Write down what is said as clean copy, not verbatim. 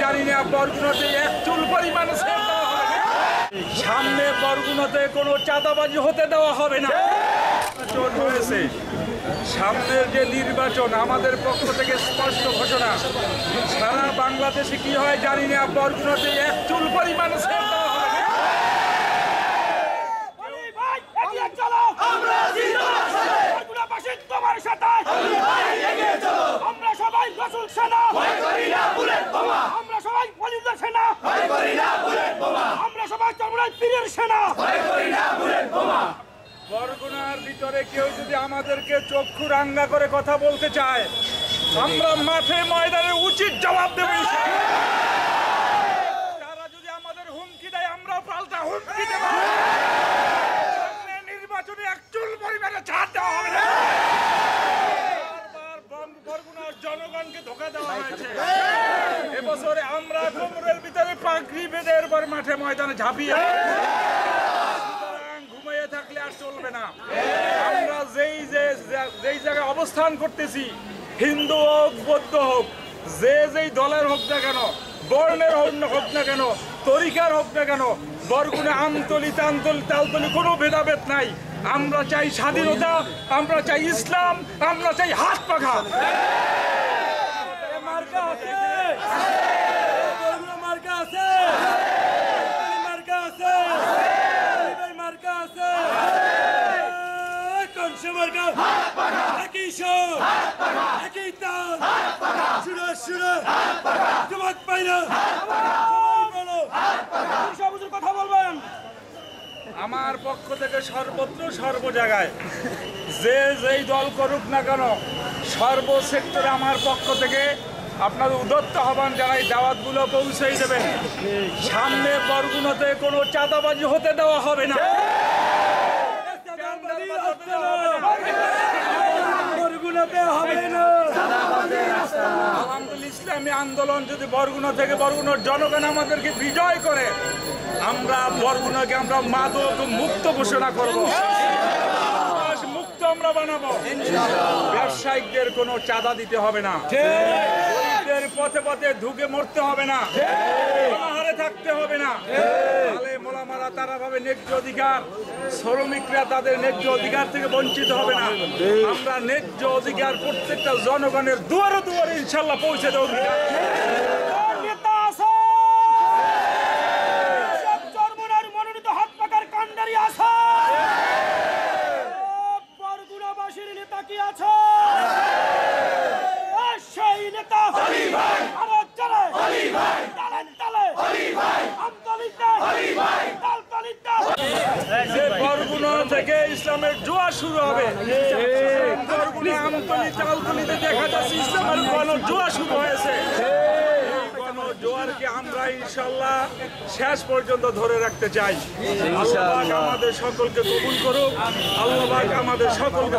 জানি না বরগুনাতে এক চুল পরিমাণ সামনে বরগুনাতে কোনো চাঁদাবাজি হতে দেওয়া হবে না। নির্বাচন হয়েছে, সামনের যে নির্বাচন আমাদের পক্ষ থেকে স্পষ্ট ঘোষণা, সারা বাংলাদেশে কি হয় জানি না বরগুনাতে এক চুল পরিমাণ বরগুনার ভিতরে কেউ যদি আমাদেরকে চক্ষু রাঙ্গা করে কথা বলতে চায়, আমরা মাঠে ময়দানে উচিত জবাব দেব। তারা যদি আমাদের হুমকি দেয়, আমরা পাল্টা হুমকি দেব। নির্বাচনে এক চুল পরিমাণে ছাড় দেওয়া হবে না। বরগুনার জনগণকে ধোঁকা দেওয়া হয়েছে। এবছরে আমরা কোমরের ভিতরে পাগড়ি বেঁধে এরপর মাঠে ময়দানে ঝাঁপিয়ে ঘুমিয়ে থাকলে আর চলবে না। আমরা যেই জায়গায় অবস্থান করতেছি, হিন্দু হোক বৌদ্ধ হোক, যেই দলের হোক না কেন, বর্ণের হোক না কেন, তরিকার হোক না কেন, বরগুনা আমতলি তানতলি তালতলি কোনো ভেদাভেদ নাই। আমরা চাই স্বাধীনতা, আমরা চাই ইসলাম, আমরা চাই হাত পাখা। আমার পক্ষ থেকে সর্বত্র সর্ব জায়গায় যেই দল করুক না কেন, সর্ব সেক্টরে আমার পক্ষ থেকে আপনার উদ্যত্ত আহ্বান জানাই, দাওয়াতগুলো পৌঁছেই দেবেন। সামনে বরগুনাতে কোনো চাঁদাবাজি হতে দেওয়া হবে না। আলহামদুলিল্লাহ, ইসলামী আন্দোলন যদি বরগুনা থেকে বরগুনার জনগণ আমাদেরকে বিজয় করে, আমরা বরগুনাকে আমরা মাদক মুক্ত ঘোষণা করব, মুক্ত আমরা বানাবো। ব্যবসায়িকদের কোনো চাঁদা দিতে হবে না, গরিবদের পথে পথে ঢুকে মরতে হবে না, অনাহারে থাকতে হবে না। মোলামারা তারা ভাবে ন্যায্য অধিকার, শ্রমিকরা তাদের ন্যায্য অধিকার থেকে বঞ্চিত হবে না। আমরা ন্যায্য অধিকার প্রত্যেকটা জনগণের দুয়ারে দুয়ারে ইনশাল্লাহ পৌঁছে দেব। বরগুনা থেকে ইসলামের জোয়ার শুরু হবে। বরগুনা আমতলি তালতলিতে দেখা যাচ্ছে ইসলামের গণজোয়ার শুরু হয়েছে। জোয়ারকে আমরা ইনশাল্লাহ শেষ পর্যন্ত ধরে রাখতে চাই। আল্লাহ পাক আমাদের সকলকে কবুল করুক, আল্লাহ পাক আমাদের সকলকে